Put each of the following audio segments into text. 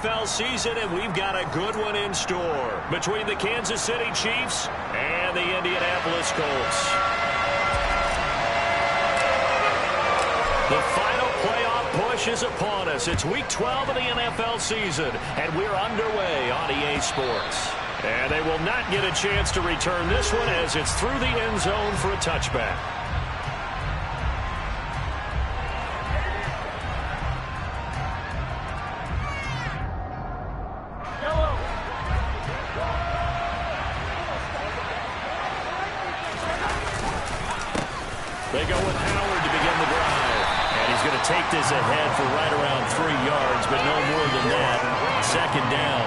NFL season, and we've got a good one in store between the Kansas City Chiefs and the Indianapolis Colts. The final playoff push is upon us. It's Week 12 of the NFL season, and we're underway on EA Sports. And they will not get a chance to return this one as it's through the end zone for a touchback. They go with Howard to begin the drive. And he's going to take this ahead for right around 3 yards, but no more than that. Second down.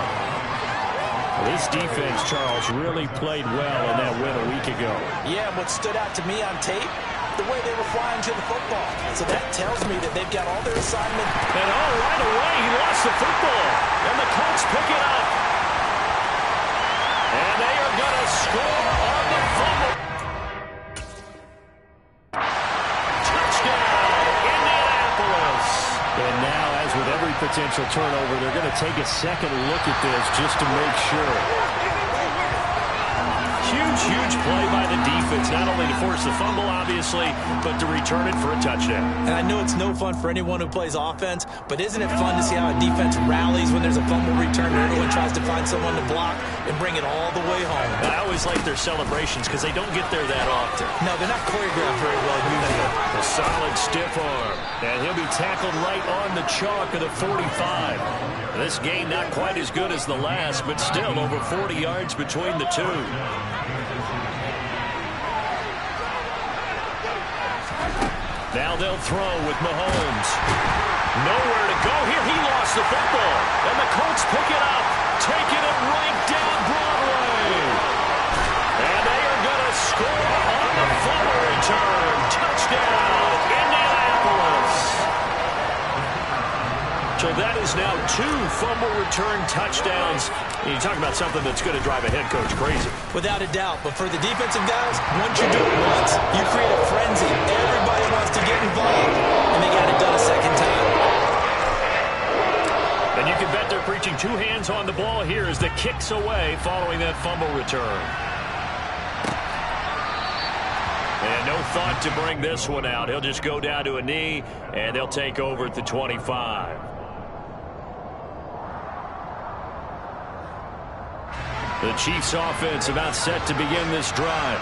This defense, Charles, really played well in that win a week ago. Yeah, what stood out to me on tape, the way they were flying to the football. So that tells me that they've got all their assignment. And right away, he lost the football. And the Colts pick it up. And they are going to score on the fumble. And now, as with every potential turnover, they're going to take a second look at this just to make sure. Huge play by the defense, not only to force the fumble, obviously, but to return it for a touchdown. And I know it's no fun for anyone who plays offense, but isn't it fun to see how a defense rallies when there's a fumble return and everyone tries to find someone to block and bring it all the way home? I always like their celebrations because they don't get there that often. No, they're not choreographed very well usually. A solid stiff arm, and he'll be tackled right on the chalk of the 45. This game not quite as good as the last, but still over 40 yards between the two. Now they'll throw with Mahomes. Nowhere to go here. He lost the football. And the Colts pick it up, taking it right down Broadway. And they are going to score on the fumble return. Touchdown, Indianapolis. So that is now 2 fumble return touchdowns. You talk about something that's going to drive a head coach crazy. Without a doubt. But for the defensive guys, once you do it once, you create a frenzy. Everybody wants to get involved, and they got it done a second time. And you can bet they're preaching 2 hands on the ball here as the kick's away following that fumble return. And no thought to bring this one out. He'll just go down to a knee, and they'll take over at the 25. The Chiefs offense about set to begin this drive.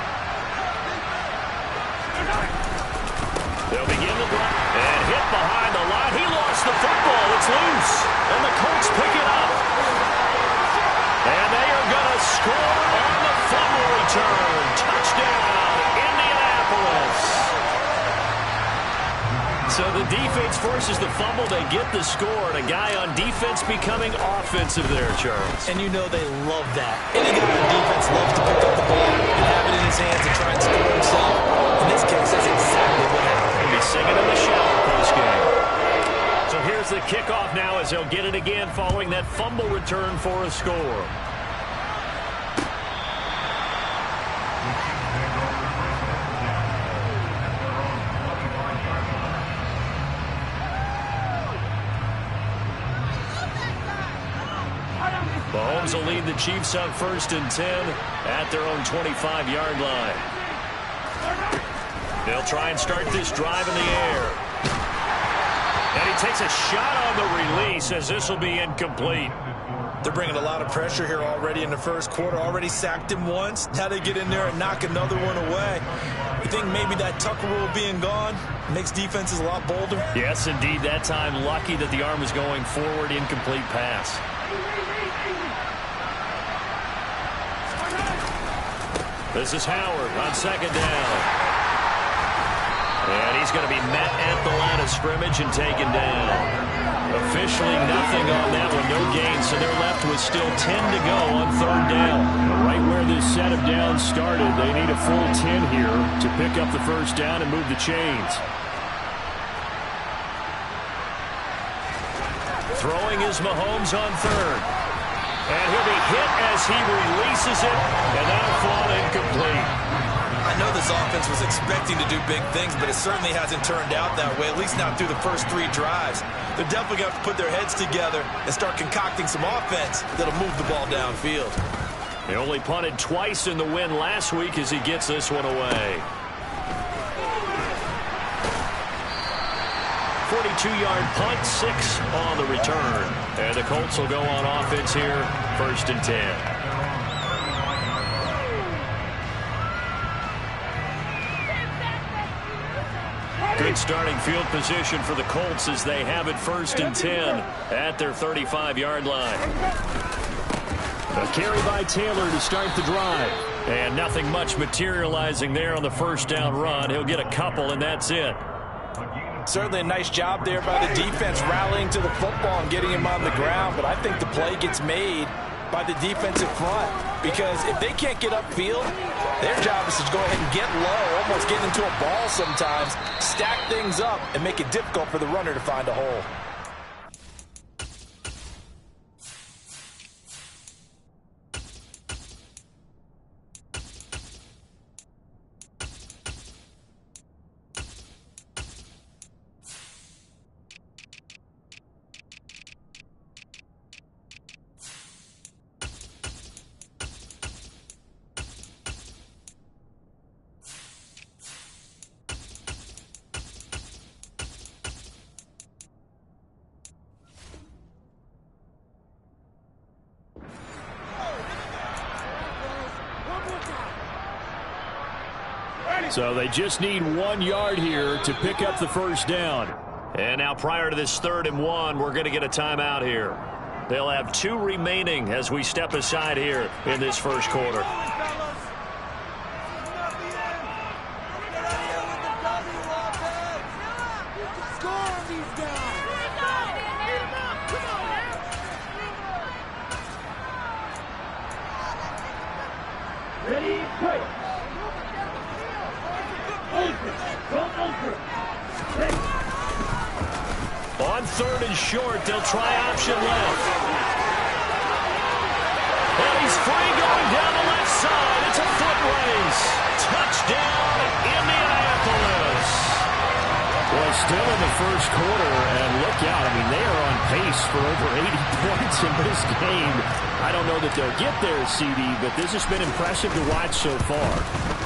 They'll begin the drive and hit behind the line. He lost the football. It's loose. And the Colts pick it up. And they are going to score on the fumble return. Touchdown, Indianapolis. So the defense forces the fumble. They get the score. And a guy on defense becoming offensive there, Charles. And you know they love that. Any guy on defense loves to pick up the ball and have it in his hands and try and score himself. In this case, that's exactly what happened. He'll be singing in the shower post-game. So here's the kickoff now as they'll get it again following that fumble return for a score. Mahomes will lead the Chiefs up 1st and 10 at their own 25-yard line. They'll try and start this drive in the air. And he takes a shot on the release as this will be incomplete. They're bringing a lot of pressure here already in the first quarter. Already sacked him once. Now they get in there and knock another one away. You think maybe that Tucker rule being gone makes defenses a lot bolder? Yes, indeed. That time lucky that the arm was going forward. Incomplete pass. This is Howard on 2nd down. And he's going to be met at the line of scrimmage and taken down. Officially nothing on that one, no gain, so they're left with still 10 to go on 3rd down. Right where this set of downs started, they need a full 10 here to pick up the 1st down and move the chains. Throwing is Mahomes on 3rd. And he'll be hit as he releases it, and that'll fall incomplete. I I know this offense was expecting to do big things, but it certainly hasn't turned out that way, at least not through the first 3 drives. They're definitely going to have to put their heads together and start concocting some offense that'll move the ball downfield. He only punted twice in the win last week as he gets this one away. 42-yard punt, 6 on the return. And the Colts will go on offense here, 1st and 10. Good starting field position for the Colts as they have it 1st and 10 at their 35-yard line. A carry by Taylor to start the drive. And nothing much materializing there on the 1st down run. He'll get a couple, and that's it. Certainly a nice job there by the defense rallying to the football and getting him on the ground. But I think the play gets made by the defensive front, because if they can't get upfield, their job is to go ahead and get low, almost get into a ball sometimes, stack things up, and make it difficult for the runner to find a hole. So they just need 1 yard here to pick up the 1st down. And now prior to this 3rd and 1, we're going to get a timeout here. They'll have 2 remaining as we step aside here in this 1st quarter. On 3rd and short, they'll try option left. And he's free going down the left side. It's a foot race. Touchdown, Indianapolis. Well, still in the 1st quarter, and look out. I mean, they are on pace for over 80 points in this game. I don't know that they'll get there, CD, but this has been impressive to watch so far.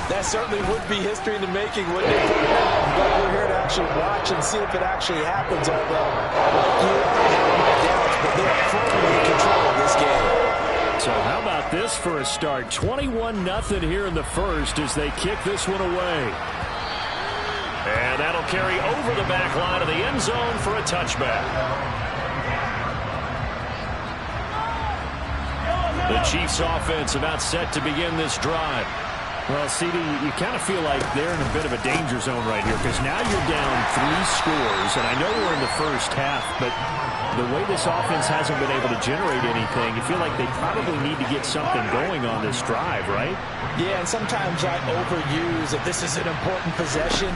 That certainly would be history in the making, wouldn't it? But we're here to actually watch and see if it actually happens. Although, like you, I have my doubts, but they are firmly in control of this game. So how about this for a start? 21-0 here in the 1st as they kick this one away. And that'll carry over the back line of the end zone for a touchback. The Chiefs offense about set to begin this drive. Well, CD, you kind of feel like they're in a bit of a danger zone right here, because now you're down 3 scores, and I know we're in the 1st half, but the way this offense hasn't been able to generate anything, you feel like they probably need to get something going on this drive, right? Yeah, and sometimes I overuse that this is an important possession.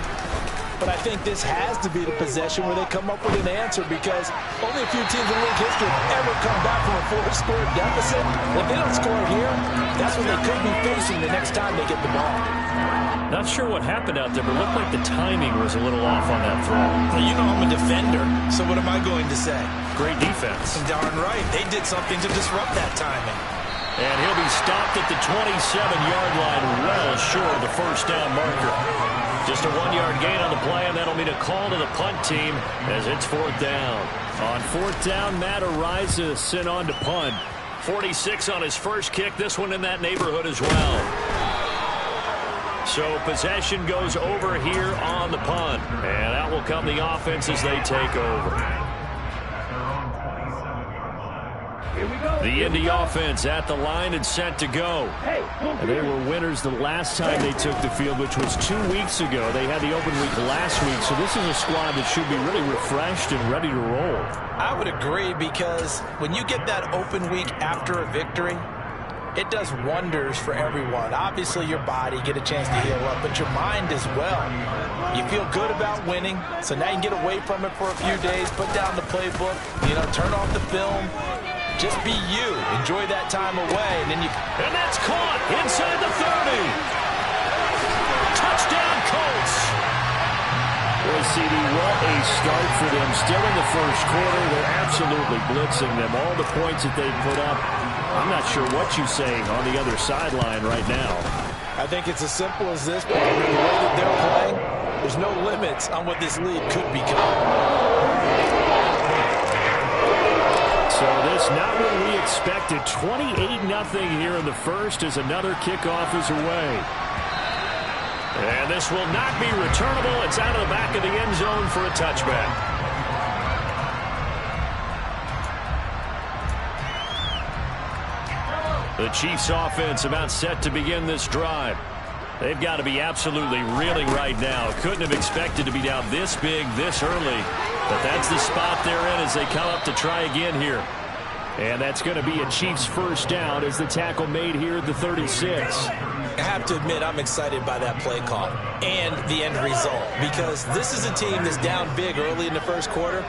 But I think this has to be the possession where they come up with an answer, because only a few teams in league history have ever come back from a 4-score deficit. If they don't score here, that's what they could be facing the next time they get the ball. Not sure what happened out there, but it looked like the timing was a little off on that throw. Well, you know I'm a defender, so what am I going to say? Great defense. Darn right. They did something to disrupt that timing. And he'll be stopped at the 27-yard line, well short of the 1st down marker. Just a 1-yard gain on the play, and that'll mean a call to the punt team as it's 4th down. On 4th down, Matt Araiza sent on to punt. 46 on his first kick, this one in that neighborhood as well. So possession goes over here on the punt, and out will come the offense as they take over. The Indy offense at the line and set to go. And they were winners the last time they took the field, which was 2 weeks ago. They had the open week last week, so this is a squad that should be really refreshed and ready to roll. I would agree, because when you get that open week after a victory, it does wonders for everyone. Obviously, your body get a chance to heal up, but your mind as well. You feel good about winning, so now you can get away from it for a few days, put down the playbook, turn off the film. Just be you. Enjoy that time away. And then and that's caught inside the 30. Boy, CD, what a start for them. Still in the first quarter. They're absolutely blitzing them. All the points that they put up, I'm not sure what you say on the other sideline right now. I think it's as simple as this, but the way that they're playing, there's no limits on what this lead could become. So this not what we expected. 28-0 here in the first as another kickoff is away. And this will not be returnable. It's out of the back of the end zone for a touchback. The Chiefs offense about set to begin this drive. They've got to be absolutely reeling right now. Couldn't have expected to be down this big, this early. But that's the spot they're in as they come up to try again here. And that's going to be a Chiefs first down as the tackle made here at the 36. I have to admit, I'm excited by that play call and the end result, because this is a team that's down big early in the first quarter,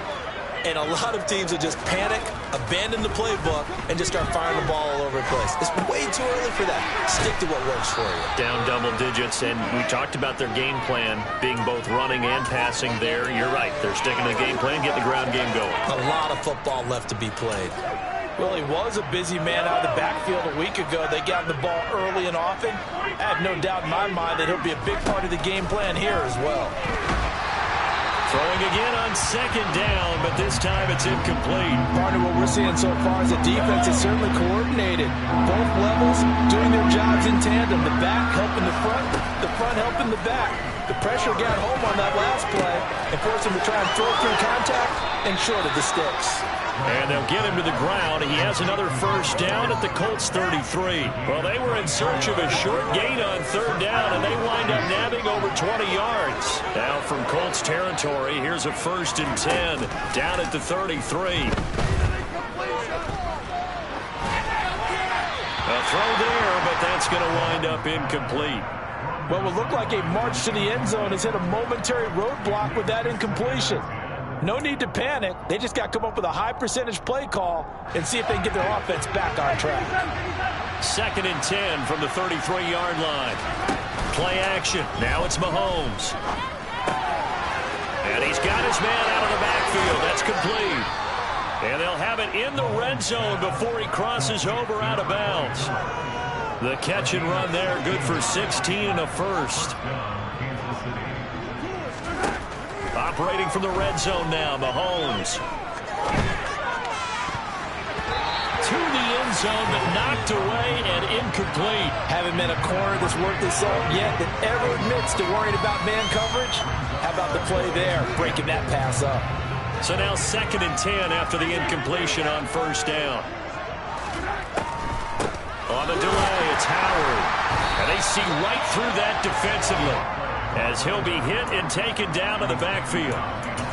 and a lot of teams will just panic, abandon the playbook, and just start firing the ball all over the place. It's way too early for that. Stick to what works for you. Down double digits, and we talked about their game plan being both running and passing there. You're right. They're sticking to the game plan, getting the ground game going. A lot of football left to be played. Well, he was a busy man out of the backfield a week ago. They got him the ball early and often. I have no doubt in my mind that he'll be a big part of the game plan here as well. Throwing again on second down, but this time it's incomplete. Partner, what we're seeing so far is the defense is certainly coordinated. Both levels doing their jobs in tandem. The back helping the front helping the back. The pressure got home on that last play and forced him to try and throw through contact and short of the sticks. And they'll get him to the ground. He has another first down at the Colts 33. Well, they were in search of a short gain on third down, and they wind up nabbing over 20 yards. Now from Colts territory, here's a 1st and 10 down at the 33. A throw there, but that's going to wind up incomplete. What would look like a march to the end zone has hit a momentary roadblock with that incompletion. No need to panic. They just got to come up with a high percentage play call and see if they can get their offense back on track. 2nd and 10 from the 33-yard line. Play action. Now it's Mahomes. And he's got his man out of the backfield. That's complete. And they'll have it in the red zone before he crosses over out of bounds. The catch and run there, good for 16 and a first. Operating from the red zone now, Mahomes. To the end zone, but knocked away and incomplete. Haven't been a corner that's worth his salt yet that ever admits to worrying about man coverage. How about the play there, breaking that pass up? So now 2nd and 10 after the incompletion on first down. On the delay, it's Howard. And they see right through that defensively, as he'll be hit and taken down to the backfield.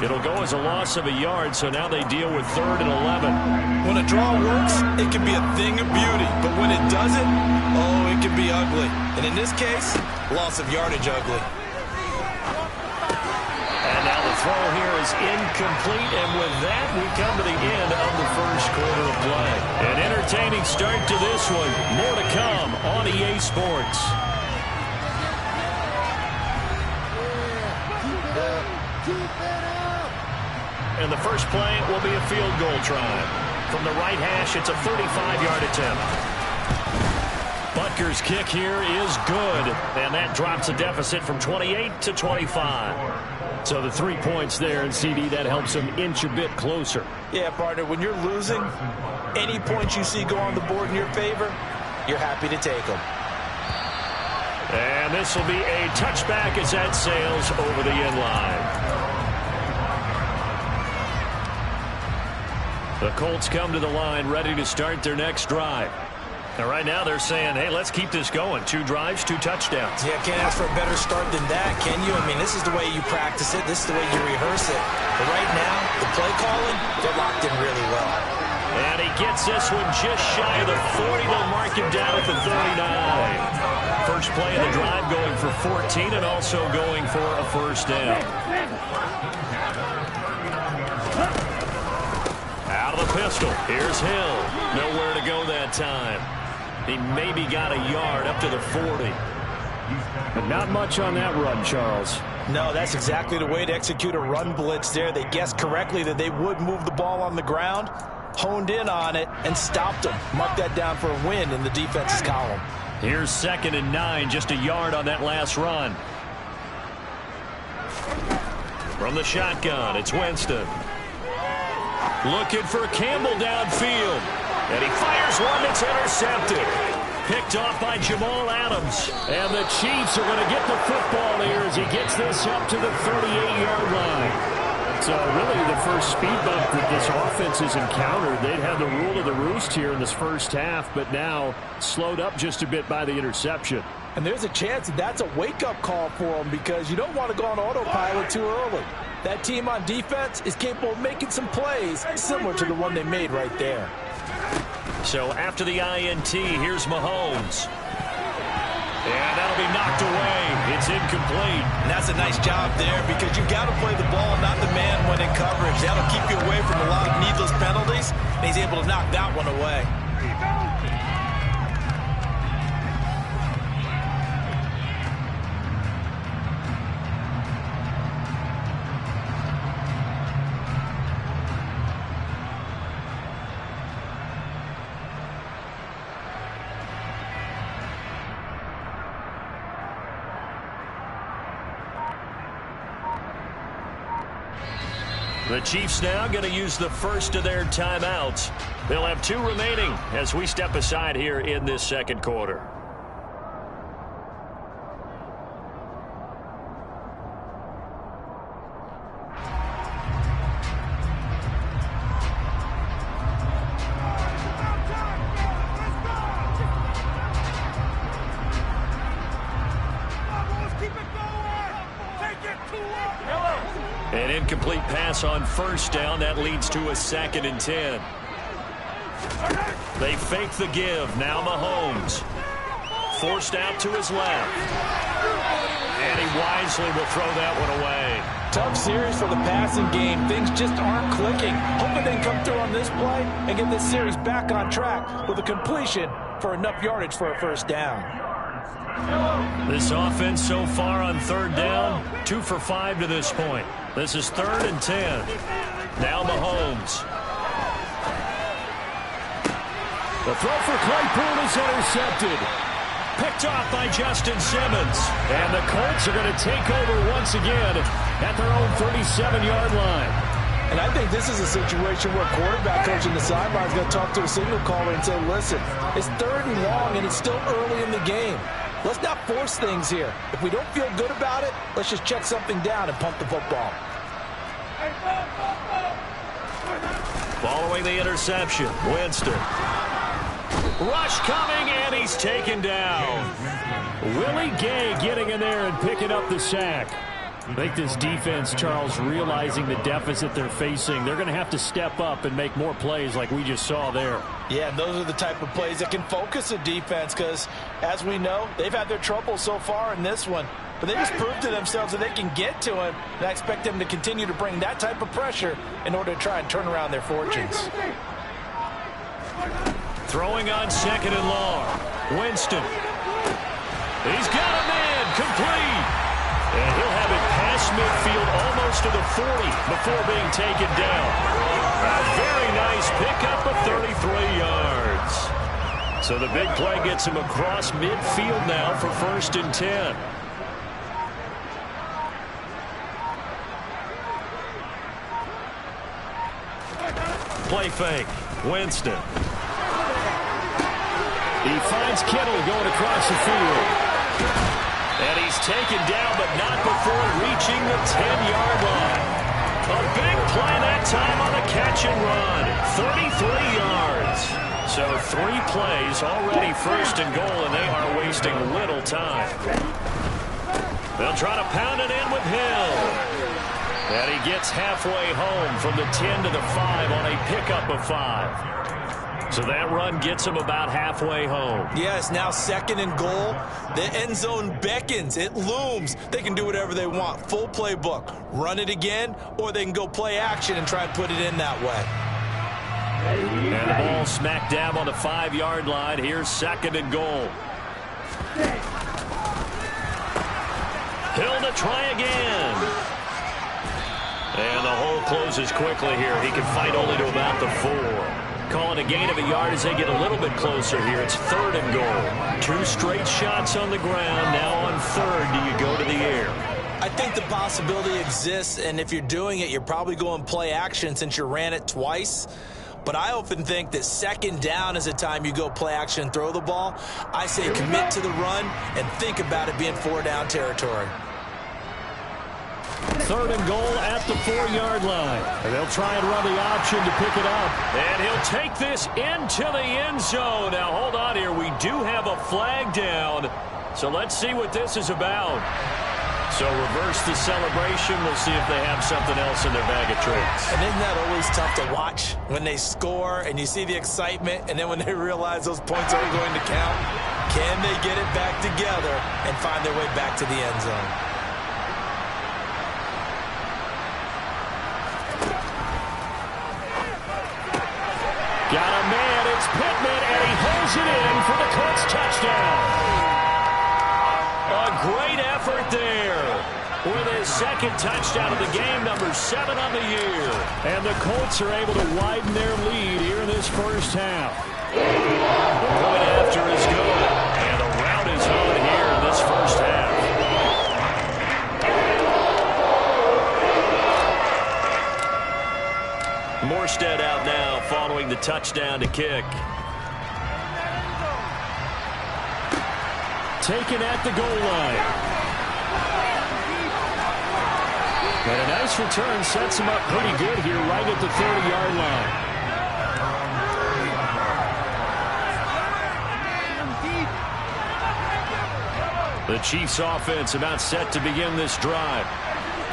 It'll go as a loss of a yard, so now they deal with 3rd and 11. When a draw works, it can be a thing of beauty. But when it doesn't, oh, it can be ugly. And in this case, loss of yardage ugly. And now the throw here is incomplete, and with that, we come to the end of the first quarter of play. An entertaining start to this one. More to come on EA Sports. And the first play will be a field goal try. From the right hash, it's a 35-yard attempt. Butker's kick here is good, and that drops a deficit from 28 to 25. So the 3 points there, and CD, that helps them inch a bit closer. Yeah, partner, when you're losing, any points you see go on the board in your favor, you're happy to take them. And this will be a touchback as that sails over the end line. The Colts come to the line ready to start their next drive. And right now they're saying, hey, let's keep this going. 2 drives, 2 touchdowns. Yeah, can't ask for a better start than that, can you? I mean, this is the way you practice it. This is the way you rehearse it. But right now, the play calling, they're locked in really well. And he gets this one just shy of the 40. They'll mark him down at the 39. First play of the drive going for 14 and also going for a first down. Out of the pistol. Here's Hill. Nowhere to go that time. He maybe got a yard up to the 40. But not much on that run, Charles. No, that's exactly the way to execute a run blitz there. They guessed correctly that they would move the ball on the ground, honed in on it, and stopped them. Mark that down for a win in the defense's column. Here's 2nd and 9, just a yard on that last run. From the shotgun, it's Winston. Looking for Campbell downfield. And he fires one that's intercepted. Picked off by Jamal Adams. And the Chiefs are going to get the football here as he gets this up to the 38-yard line. So really the first speed bump that this offense has encountered. They'd had the rule of the roost here in this first half, but now slowed up just a bit by the interception. And there's a chance that that's a wake-up call for them because you don't want to go on autopilot too early. That team on defense is capable of making some plays similar to the one they made right there. So after the INT, here's Mahomes. And that'll be knocked away. It's incomplete. And that's a nice job there because you've got to play the ball, not the man when in coverage. That'll keep you away from a lot of needless penalties. And he's able to knock that one away. The Chiefs now going to use the first of their timeouts. They'll have 2 remaining as we step aside here in this second quarter. An incomplete pass on first down. That leads to a 2nd and 10. They fake the give. Now Mahomes. Forced out to his left. And he wisely will throw that one away. Tough series for the passing game. Things just aren't clicking. Hoping they can come through on this play and get this series back on track with a completion for enough yardage for a first down. This offense so far on 3rd down, 2 for 5 to this point. This is 3rd and 10. Now Mahomes. The throw for Claypool is intercepted. Picked off by Justin Simmons. And the Colts are going to take over once again at their own 37-yard line. And I think this is a situation where quarterback coach in the sideline is going to talk to a signal caller and say, listen, it's 3rd and long and it's still early in the game. Let's not force things here. If we don't feel good about it, let's just check something down and punt the football. Following the interception, Winston. Rush coming, and he's taken down. Willie Gay getting in there and picking up the sack. I think this defense, Charles, realizing the deficit they're facing, they're going to have to step up and make more plays like we just saw there. Yeah, and those are the type of plays that can focus a defense because, as we know, they've had their trouble so far in this one. But they just proved to themselves that they can get to him, and I expect them to continue to bring that type of pressure in order to try and turn around their fortunes. Throwing on 2nd and long. Winston. He's got a man complete. And he'll have it past midfield almost to the 40 before being taken down. A very nice pickup of 33 yards. So the big play gets him across midfield now for 1st and 10. Play fake. Winston. He finds Kittle going across the field. And he's taken down, but not before reaching the 10-yard line. A big play that time on a catch and run. 33 yards. So 3 plays, already 1st and goal, and they are wasting little time. They'll try to pound it in with Hill. And he gets halfway home from the 10 to the 5 on a pickup of 5. So that run gets him about halfway home. Yes, now 2nd and goal. The end zone beckons. It looms. They can do whatever they want. Full playbook. Run it again, or they can go play action and try and put it in that way. And the ball smack dab on the 5-yard line. Here's 2nd and goal. Hill to try again. And the hole closes quickly here. He can fight only to about the 4. Calling a gain of a yard as they get a little bit closer here. It's 3rd and goal. 2 straight shots on the ground. Now on 3rd, do you go to the air? I think the possibility exists, and if you're doing it, you're probably going play action since you ran it twice. But I often think that 2nd down is the time you go play action and throw the ball. I say commit to the run and think about it being 4-down territory. 3rd and goal at the 4-yard line. And they'll try and run the option to pick it up. And he'll take this into the end zone. Now, hold on here. We do have a flag down. So let's see what this is about. So reverse the celebration. We'll see if they have something else in their bag of tricks. And isn't that always tough to watch when they score and you see the excitement, and then when they realize those points aren't going to count? Can they get it back together and find their way back to the end zone? Got a man. It's Pittman, and he holds it in for the Colts touchdown. A great effort there with his 2nd touchdown of the game, number 7 on the year. And the Colts are able to widen their lead here in this first half. The point after is good, and the rout is on here in this first half. Morstead out now following the touchdown to kick. Taken at the goal line. And a nice return sets him up pretty good here right at the 30-yard line. The Chiefs offense about set to begin this drive.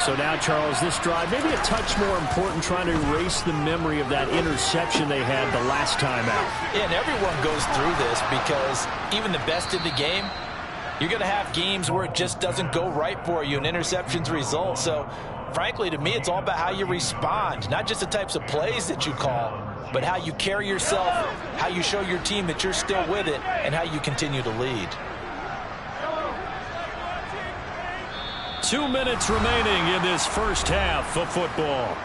So now, Charles, this drive maybe a touch more important, trying to erase the memory of that interception they had the last time out. Yeah, and everyone goes through this because even the best in the game, you're going to have games where it just doesn't go right for you and interceptions result. So, frankly, to me, it's all about how you respond, not just the types of plays that you call, but how you carry yourself, how you show your team that you're still with it, and how you continue to lead. 2 minutes remaining in this first half of football.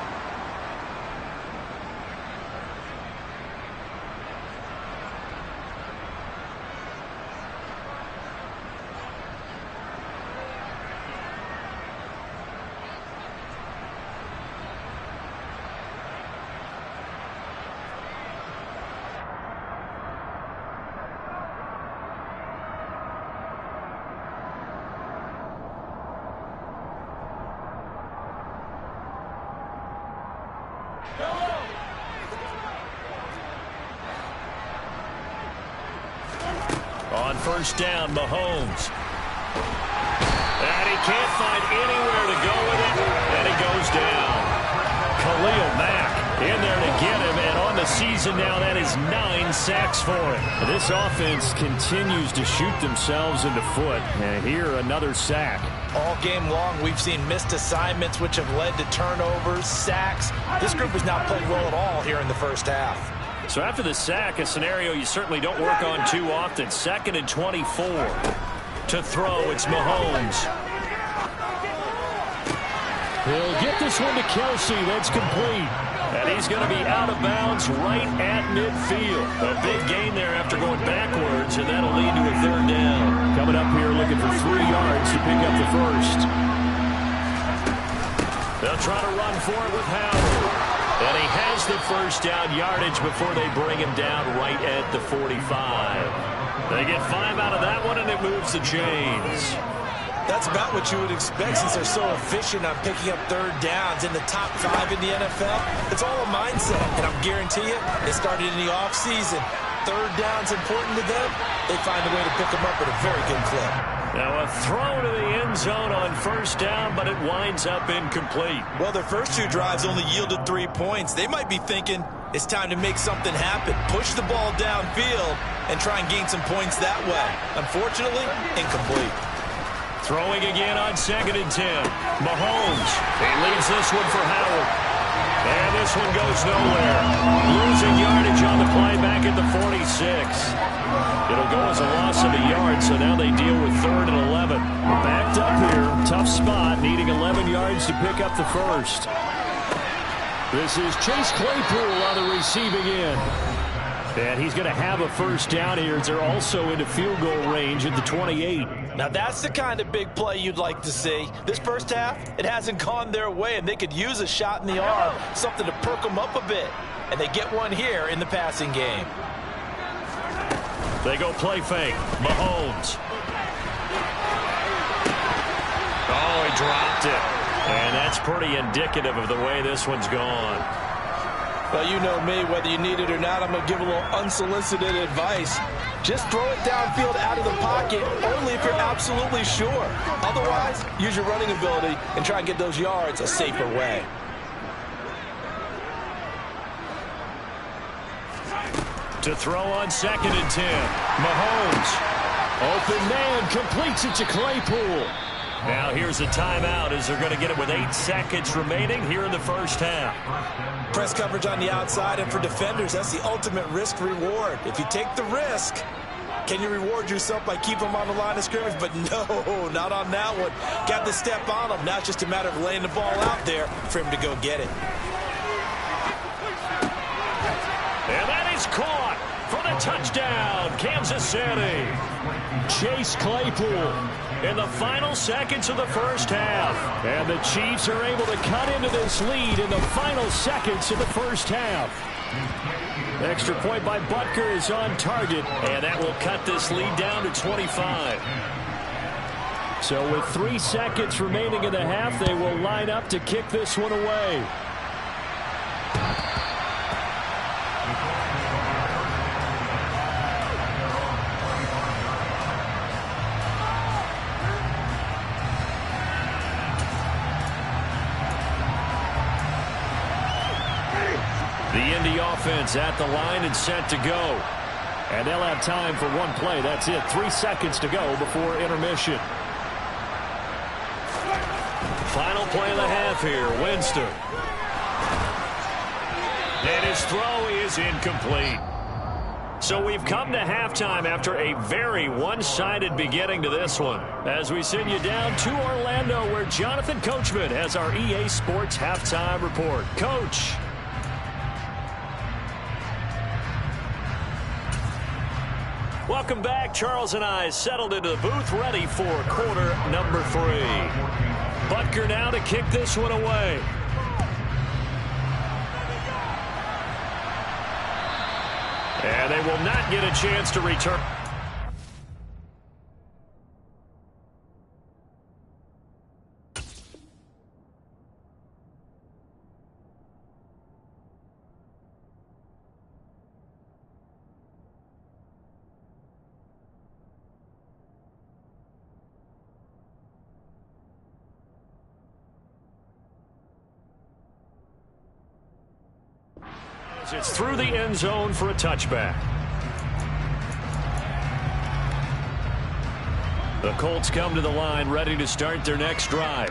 On first down, Mahomes. And he can't find anywhere to go with it, and he goes down. Khalil Mack in there to get him, and on the season now, that is 9 sacks for him. This offense continues to shoot themselves in the foot, and here another sack. All game long, we've seen missed assignments, which have led to turnovers, sacks. This group has not played well at all here in the first half. So after the sack, a scenario you certainly don't work on too often. 2nd and 24. To throw, it's Mahomes. He'll get this one to Kelsey. That's complete. And he's going to be out of bounds right at midfield. A big gain there after going backwards, and that'll lead to a 3rd down. Coming up here looking for 3 yards to pick up the first. They'll try to run for it with Howard. And he has the first down yardage before they bring him down right at the 45. They get 5 out of that one, and it moves the chains. That's about what you would expect since they're so efficient on picking up 3rd downs in the top 5 in the NFL. It's all a mindset, and I'm guarantee you, it started in the offseason. 3rd down's important to them. They find a way to pick them up at a very good clip. Now a throw to the end zone on first down, but it winds up incomplete. Well, their first 2 drives only yielded 3 points. They might be thinking it's time to make something happen. Push the ball downfield and try and gain some points that way. Unfortunately, incomplete. Throwing again on 2nd and 10. Mahomes. He leaves this one for Howard. And this one goes nowhere. Losing yardage on the play back at the 46. It'll go as a loss of a yard, so now they deal with 3rd and 11. Backed up here. Tough spot, needing 11 yards to pick up the first. This is Chase Claypool on the receiving end. And he's going to have a first down here as they're also into field goal range at the 28. Now that's the kind of big play you'd like to see. This first half, it hasn't gone their way, and they could use a shot in the arm, something to perk them up a bit. And they get one here in the passing game. They go play fake. Mahomes. Oh, he dropped it. And that's pretty indicative of the way this one's gone. Well, you know me, whether you need it or not, I'm going to give a little unsolicited advice. Just throw it downfield out of the pocket, only if you're absolutely sure. Otherwise, use your running ability and try and get those yards a safer way. To throw on 2nd and 10. Mahomes. Open man, completes it to Claypool. Now here's a timeout as they're going to get it with 8 seconds remaining here in the first half. Press coverage on the outside, and for defenders, that's the ultimate risk-reward. If you take the risk, can you reward yourself by keeping them on the line of scrimmage? But no, not on that one. Got the step on them. Now it's just a matter of laying the ball out there for him to go get it. And that is caught for the touchdown, Kansas City. Chase Claypool in the final seconds of the first half. And the Chiefs are able to cut into this lead in the final seconds of the first half. Extra point by Butker is on target, and that will cut this lead down to 25. So with 3 seconds remaining in the half, they will line up to kick this one away. The Indy offense at the line and set to go. And they'll have time for one play. That's it. 3 seconds to go before intermission. Final play of the half here. Winston. And his throw is incomplete. So we've come to halftime after a very one-sided beginning to this one. As we send you down to Orlando, where Jonathan Coachman has our EA Sports halftime report. Coach. Welcome back. Charles and I settled into the booth, ready for quarter number 3. Butker now to kick this one away. And they will not get a chance to return. It's through the end zone for a touchback. The Colts come to the line ready to start their next drive.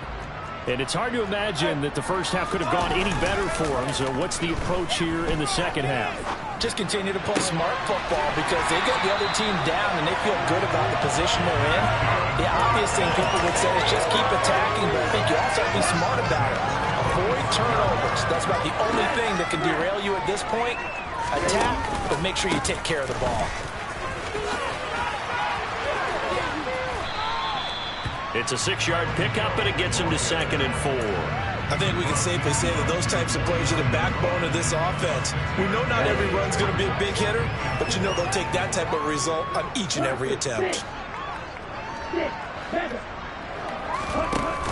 And it's hard to imagine that the first half could have gone any better for them. So what's the approach here in the second half? Just continue to play smart football because they get the other team down and they feel good about the position they're in. The obvious thing people would say is just keep attacking, but I think you also have to be smart about it. Avoid turnovers. That's about the only thing that can derail you at this point. Attack, but make sure you take care of the ball. It's a 6-yard pickup, and it gets him to 2nd and 4. I think we can safely say that those types of plays are the backbone of this offense. We know not every run's going to be a big hitter, but you know they'll take that type of result on each and every attempt.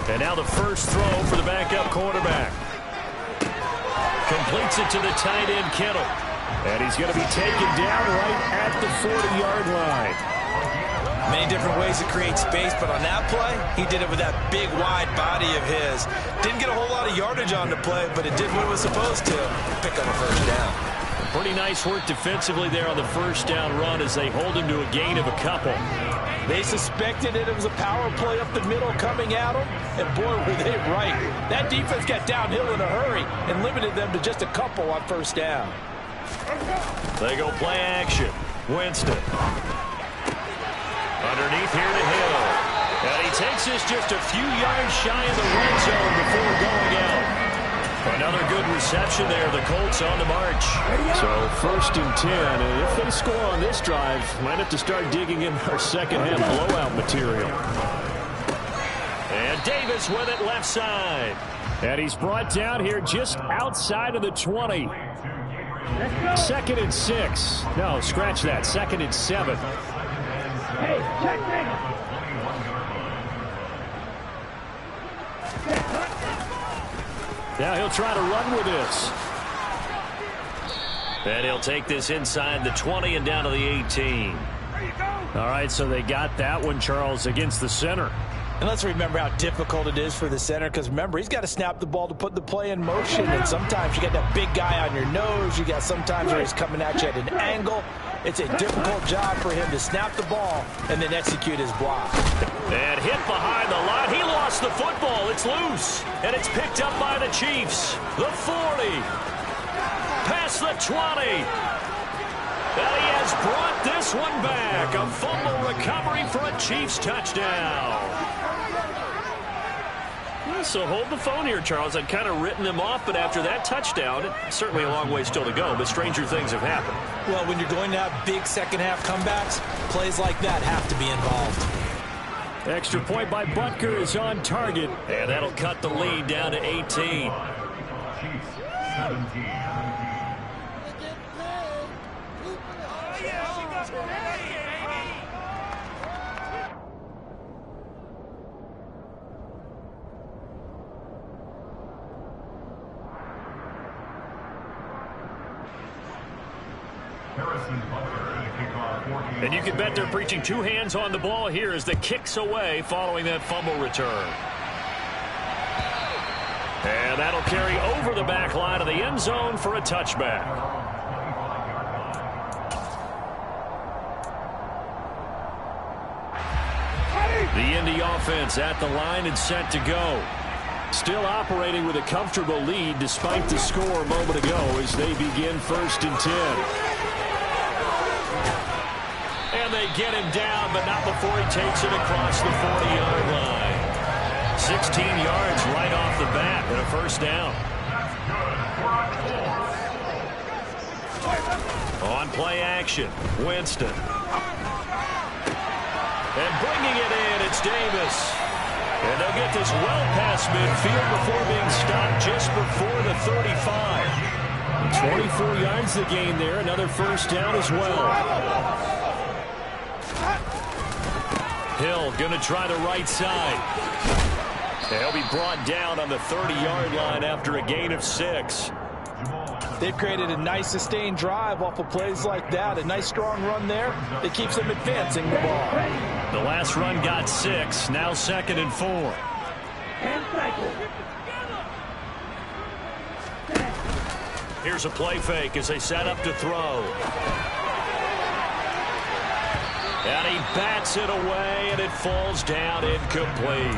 And now the first throw for the backup quarterback. Completes it to the tight end, Kittle. And he's going to be taken down right at the 40-yard line. Many different ways to create space, but on that play, he did it with that big, wide body of his. Didn't get a whole lot of yardage on the play, but it did what it was supposed to. Pick up a first down. Pretty nice work defensively there on the first down run as they hold him to a gain of a couple. They suspected it was a power play up the middle coming at them, and boy, were they right. That defense got downhill in a hurry and limited them to just a couple on first down. They go play action. Winston. Underneath here to Hill. And he takes this just a few yards shy of the red zone before going out. Another good reception there. The Colts on the march. So 1st and 10. And if they score on this drive, might have to start digging in our second half blowout material. And Davis with it left side. And he's brought down here just outside of the 20. 2nd and 6. No, scratch that. 2nd and 7. Hey, check me. Now he'll try to run with this. And he'll take this inside the 20 and down to the 18. All right, so they got that one, Charles, against the center. And let's remember how difficult it is for the center, because remember, he's got to snap the ball to put the play in motion, and sometimes you got that big guy on your nose. You got sometimes where he's coming at you at an angle. It's a difficult job for him to snap the ball and then execute his block. And hit behind the line. He lost the football. It's loose. And it's picked up by the Chiefs. The 40. Past the 20. And he has brought this one back. A fumble recovery for a Chiefs touchdown. So hold the phone here, Charles. I'd kind of written them off, but after that touchdown, it's certainly a long way still to go, but stranger things have happened. Well, when you're going to have big second-half comebacks, plays like that have to be involved. Extra point by Butker is on target. And that'll cut the lead down to 18. And you can bet they're preaching two hands on the ball here as the kick's away following that fumble return. And that'll carry over the back line of the end zone for a touchback. The Indy offense at the line and set to go. Still operating with a comfortable lead despite the score a moment ago as they begin 1st and 10. And they get him down, but not before he takes it across the 40-yard line. 16 yards right off the bat and a first down. On play action, Winston. And bringing it in, it's Davis. And they'll get this well past midfield before being stopped just before the 35. 24 yards the gain there, another first down as well. Hill going to try the right side. He'll be brought down on the 30-yard line after a gain of 6. They've created a nice sustained drive off of plays like that. A nice strong run there that keeps them advancing the ball. The last run got 6. Now 2nd and 4. Here's a play fake as they set up to throw. And he bats it away, and it falls down incomplete.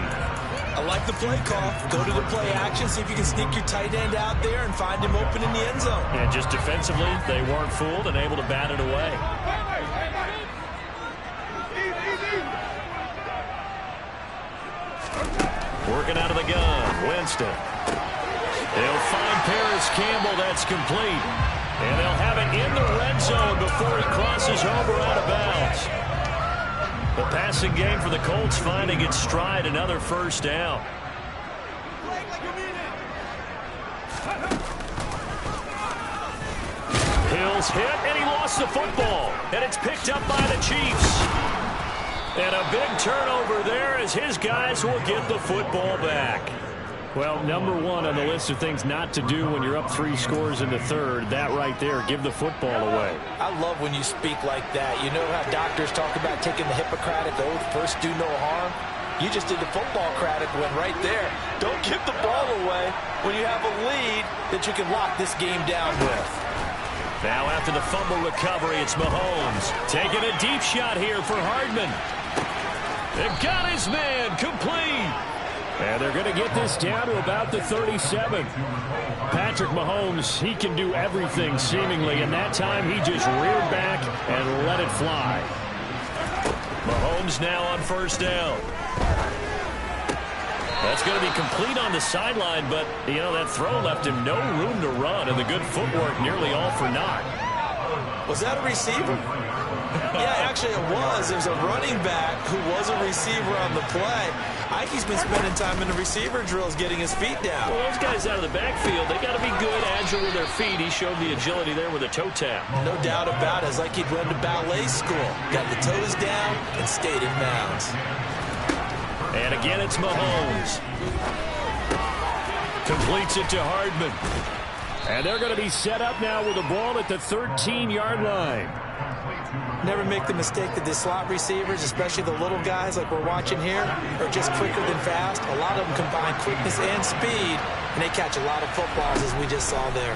I like the play call. Go to the play action, see if you can sneak your tight end out there and find him open in the end zone. And just defensively, they weren't fooled and able to bat it away. Working out of the gun, Winston. They'll find Paris Campbell. That's complete. And they'll have it in the red zone before he crosses over out of bounds. The passing game for the Colts finding its stride, another first down. Hill's hit, and he lost the football. And it's picked up by the Chiefs. And a big turnover there as his guys will get the football back. Well, number one on the list of things not to do when you're up 3 scores in the third. That right there, give the football away. I love when you speak like that. You know how doctors talk about taking the Hippocratic oath, first do no harm? You just did the football-cratic one right there. Don't give the ball away when you have a lead that you can lock this game down with. Now after the fumble recovery, it's Mahomes. Taking a deep shot here for Hardman. They got his man complete. And they're going to get this down to about the 37. Patrick Mahomes, he can do everything seemingly, and that time he just reared back and let it fly. Mahomes now on first down. That's going to be complete on the sideline, but, you know, that throw left him no room to run, and the good footwork nearly all for naught. Was that a receiver? Yeah, actually it was. It was a running back who was a receiver on the play. Ike's been spending time in the receiver drills getting his feet down. Well, those guys out of the backfield, they got to be good, agile with their feet. He showed the agility there with a toe tap. No doubt about it. It's like he'd run to ballet school. Got the toes down and stayed in bounds. And again, it's Mahomes. Completes it to Hardman. And they're going to be set up now with the ball at the 13-yard line. Never make the mistake that the slot receivers, especially the little guys like we're watching here, are just quicker than fast. A lot of them combine quickness and speed, and they catch a lot of footballs, as we just saw there.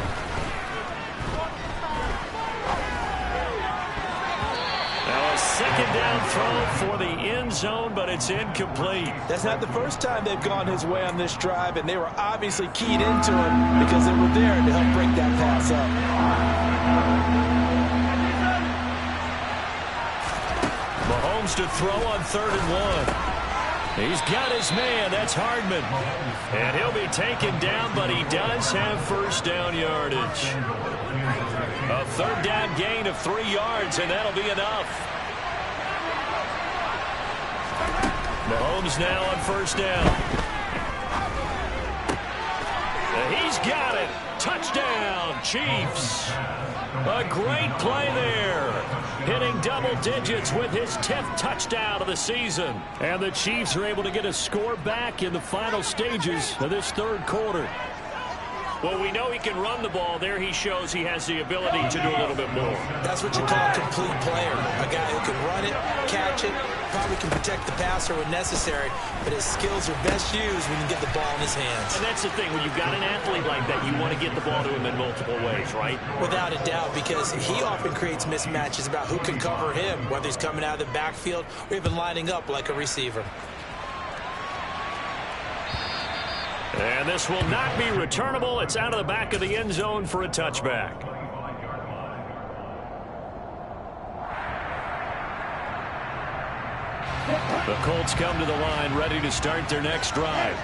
Now a second down throw for the end zone, but it's incomplete. That's not the first time they've gone his way on this drive, and they were obviously keyed into it because they were there to help break that pass up. Mahomes to throw on 3rd and 1. He's got his man. That's Hardman. And he'll be taken down, but he does have first down yardage. A 3rd down gain of 3 yards, and that'll be enough. Mahomes now on first down. He's got it. Touchdown, Chiefs. A great play there. Hitting double digits with his 10th touchdown of the season. And the Chiefs are able to get a score back in the final stages of this 3rd quarter. Well, we know he can run the ball. There he shows he has the ability to do a little bit more. That's what you call a complete player. A guy who can run it, catch it, probably can protect the passer when necessary, but his skills are best used when you get the ball in his hands. And that's the thing. When you've got an athlete like that, you want to get the ball to him in multiple ways, right? Without a doubt, because he often creates mismatches about who can cover him, whether he's coming out of the backfield or even lining up like a receiver. And this will not be returnable. It's out of the back of the end zone for a touchback. The Colts come to the line ready to start their next drive.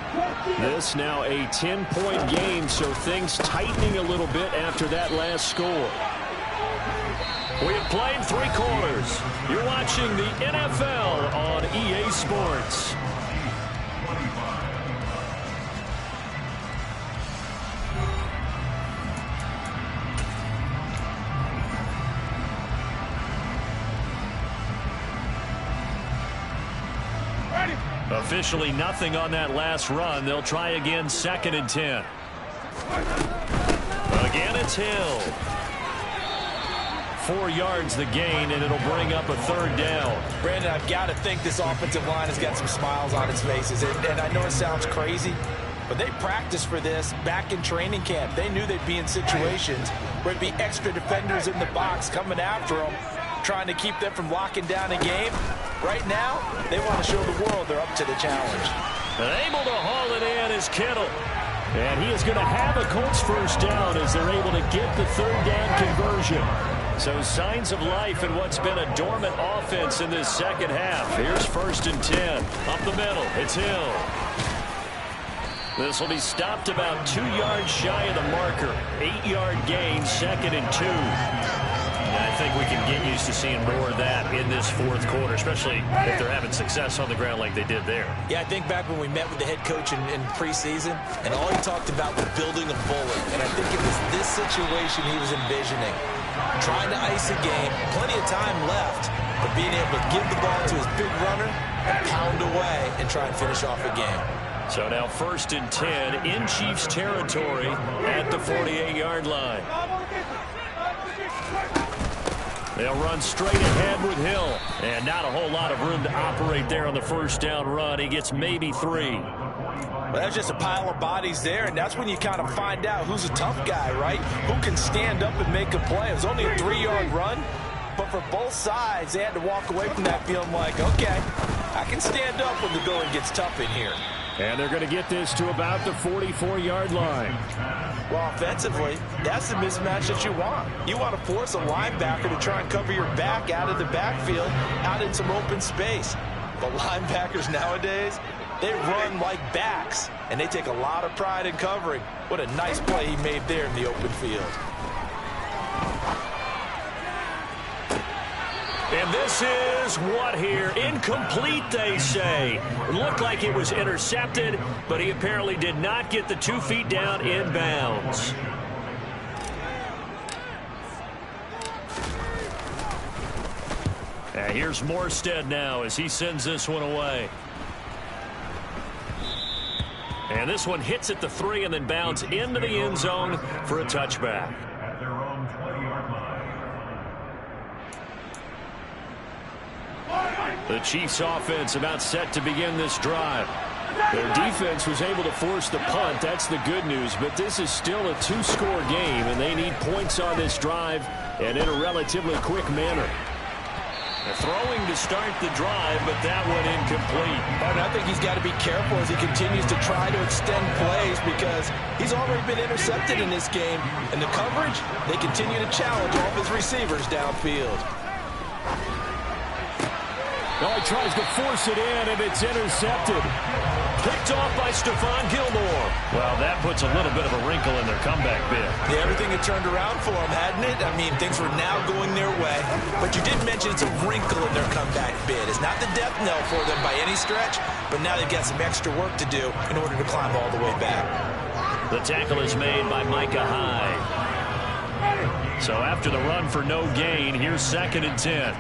This now a 10-point game, so things tightening a little bit after that last score. We have played 3 quarters. You're watching the NFL on EA Sports. Officially nothing on that last run. They'll try again, 2nd and 10. Again, it's Hill. 4 yards the gain, and it'll bring up a 3rd down. Brandon, I've got to think this offensive line has got some smiles on its faces. And I know it sounds crazy, but they practiced for this back in training camp. They knew they'd be in situations where it'd be extra defenders in the box coming after them, trying to keep them from locking down a game. Right now, they want to show the world they're up to the challenge. And able to haul it in is Kittle. And he is going to have a Colts first down as they're able to get the 3rd down conversion. So signs of life in what's been a dormant offense in this second half. Here's 1st and 10. Up the middle, it's Hill. This will be stopped about 2 yards shy of the marker. 8-yard gain, 2nd and 2. And I think we can get used to seeing more of that in this 4th quarter, especially if they're having success on the ground like they did there. Yeah, I think back when we met with the head coach in preseason, and all he talked about was building a bullet. And I think it was this situation he was envisioning. Trying to ice a game, plenty of time left, but being able to give the ball to his big runner and pound away and try and finish off a game. So now 1st and 10 in Chiefs territory at the 48-yard line. They'll run straight ahead with Hill. And not a whole lot of room to operate there on the 1st down run. He gets maybe 3. Well, that's just a pile of bodies there, and that's when you kind of find out who's a tough guy, right? Who can stand up and make a play. It was only a 3-yard run, but for both sides, they had to walk away from that feeling like, okay, I can stand up when the going gets tough in here. And they're going to get this to about the 44-yard line. Well, offensively, that's the mismatch that you want. You want to force a linebacker to try and cover your back out of the backfield, out in some open space. But linebackers nowadays, they run like backs, and they take a lot of pride in covering. What a nice play he made there in the open field. And this is what here? Incomplete, they say. It looked like it was intercepted, but he apparently did not get the 2 feet down in bounds. Here's Morstead now as he sends this one away. And this one hits at the 3 and then bounds into the end zone for a touchback. At their own 20-yard line. The Chiefs offense about set to begin this drive. Their defense was able to force the punt. That's the good news. But this is still a 2-score game, and they need points on this drive and in a relatively quick manner. They're throwing to start the drive, but that one incomplete. And I think he's got to be careful as he continues to try to extend plays because he's already been intercepted in this game. And the coverage, they continue to challenge all of his receivers downfield. Now he tries to force it in, and it's intercepted. Picked off by Stephon Gilmore. Well, that puts a little bit of a wrinkle in their comeback bid. Yeah, everything had turned around for them, hadn't it? I mean, things were now going their way. But you did mention it's a wrinkle in their comeback bid. It's not the death knell for them by any stretch, but now they've got some extra work to do in order to climb all the way back. The tackle is made by Micah Hyde. So after the run for no gain, here's 2nd and 10.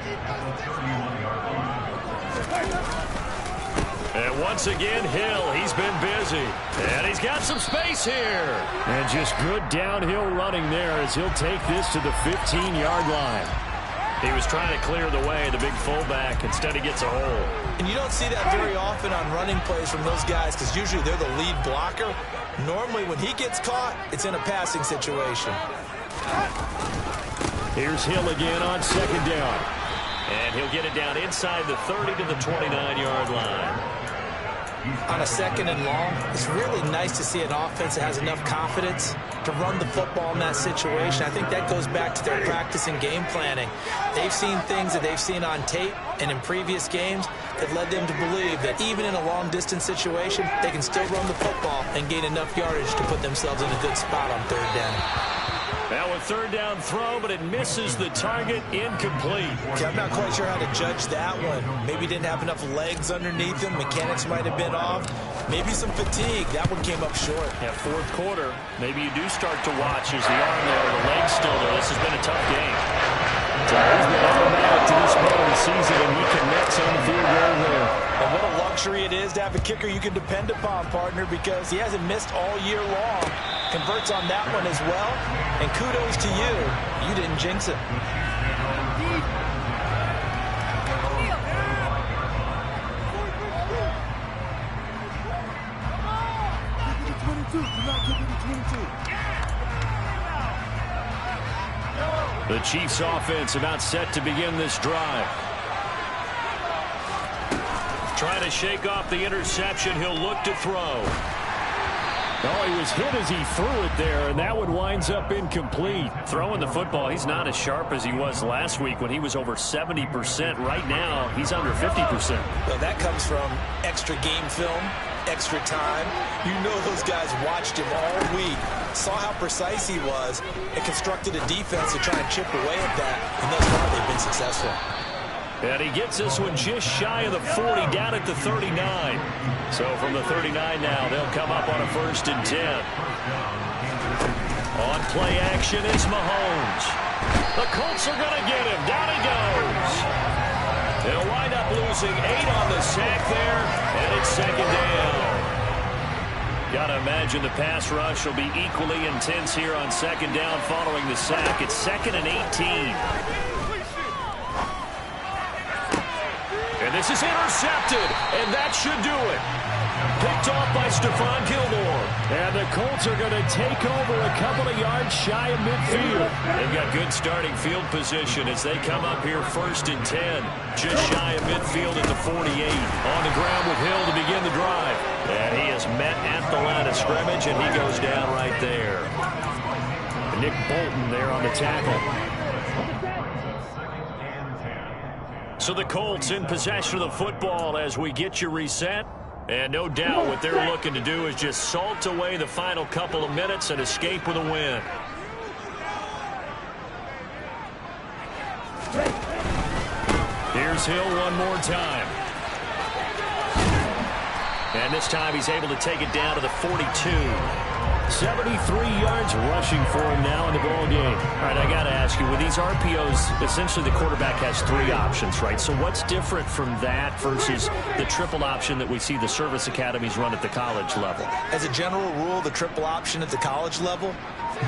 And once again, Hill, he's been busy. And he's got some space here. And just good downhill running there as he'll take this to the 15-yard line. He was trying to clear the way, the big fullback. Instead, he gets a hole. And you don't see that very often on running plays from those guys because usually they're the lead blocker. Normally, when he gets caught, it's in a passing situation. Here's Hill again on 2nd down. And he'll get it down inside the 30 to the 29-yard line. On a 2nd and long, it's really nice to see an offense that has enough confidence to run the football in that situation. I think that goes back to their practice and game planning. They've seen things that they've seen on tape and in previous games that led them to believe that even in a long-distance situation, they can still run the football and gain enough yardage to put themselves in a good spot on 3rd down. Now a 3rd down throw, but it misses the target, incomplete. Okay, I'm not quite sure how to judge that one. Maybe didn't have enough legs underneath him. Mechanics might have been off. Maybe some fatigue. That one came up short. Yeah, 4th quarter. Maybe you do start to watch as the arm there, the leg's still there. This has been a tough game. So he's been automatic to this part of the season, and he connects on the field goal there. And what a luxury it is to have a kicker you can depend upon, partner, because he hasn't missed all year long. Converts on that one as well. And kudos to you. You didn't jinx it. The Chiefs offense about set to begin this drive. Trying to shake off the interception. He'll look to throw. Oh, he was hit as he threw it there, and that one winds up incomplete. Throwing the football, he's not as sharp as he was last week when he was over 70%. Right now, he's under 50%. Well, that comes from extra game film, extra time. You know those guys watched him all week, saw how precise he was, and constructed a defense to try and chip away at that. And thus far, they've been successful. And he gets this one just shy of the 40, down at the 39. So from the 39 now, they'll come up on a 1st and 10. On play action is Mahomes. The Colts are going to get him. Down he goes. They'll wind up losing 8 on the sack there, and it's 2nd down. Got to imagine the pass rush will be equally intense here on 2nd down following the sack. It's 2nd and 18. And this is intercepted, and that should do it. picked off by Stephon Gilmore. And the Colts are going to take over a couple of yards shy of midfield. They've got good starting field position as they come up here 1st and 10. Just shy of midfield at the 48. On the ground with Hill to begin the drive. And he is met at the line of scrimmage, and he goes down right there. Nick Bolton there on the tackle. So the Colts in possession of the football as we get you reset. And no doubt what they're looking to do is just salt away the final couple of minutes and escape with a win. Here's Hill one more time. And this time he's able to take it down to the 42. 73 yards rushing for him now in the ball game. All right, I got to ask you, with these RPOs, essentially the quarterback has 3 options, right? So what's different from that versus the triple option that we see the service academies run at the college level? As a general rule, the triple option at the college level,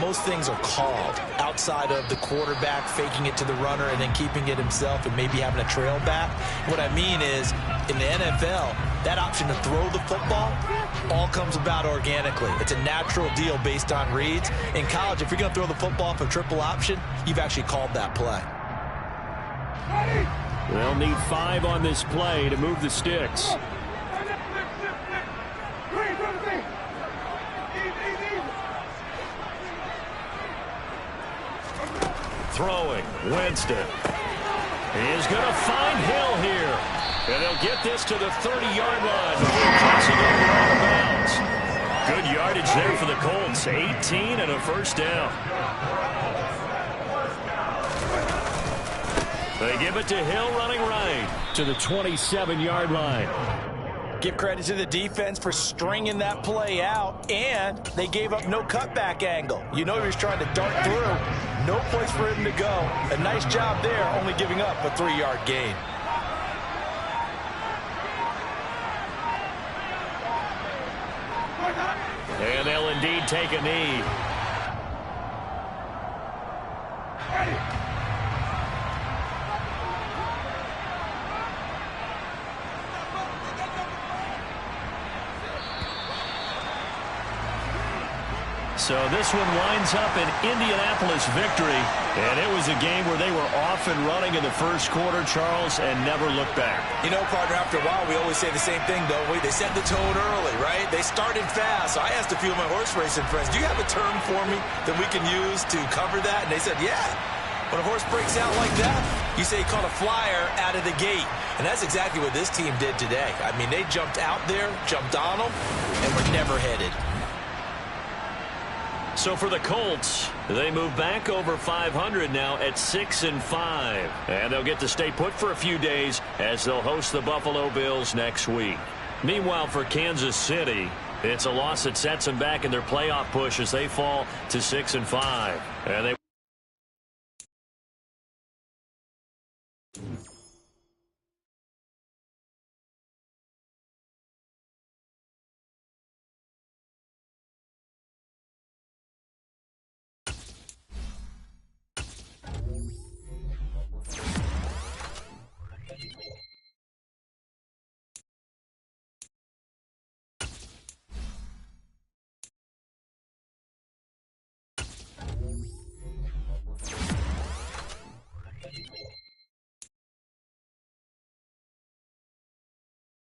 most things are called outside of the quarterback faking it to the runner and then keeping it himself and maybe having a trail back. What I mean is, in the NFL, that option to throw the football all comes about organically. It's a natural deal based on reads. In college, if you're going to throw the football for triple option, you've actually called that play. They'll need 5 on this play to move the sticks. Throwing, Winston. He is going to find Hill here. And they'll get this to the 30-yard line before crossing over out of bounds. Good yardage there for the Colts. 18 and a first down. They give it to Hill running right. To the 27-yard line. Give credit to the defense for stringing that play out, and they gave up no cutback angle. You know he was trying to dart through. No place for him to go. A nice job there, only giving up a 3-yard gain. And they'll indeed take a knee. So this one winds up an Indianapolis victory. And it was a game where they were off and running in the first quarter, Charles, and never looked back. You know, partner, after a while, we always say the same thing, don't we? They set the tone early, right? They started fast. So I asked a few of my horse racing friends, do you have a term for me that we can use to cover that? And they said, yeah. When a horse breaks out like that, you say he caught a flyer out of the gate. And that's exactly what this team did today. I mean, they jumped out there, jumped on them, and were never headed. So for the Colts, they move back over 500 now at 6-5. And they'll get to stay put for a few days as they'll host the Buffalo Bills next week. Meanwhile, for Kansas City, it's a loss that sets them back in their playoff push as they fall to 6-5. And they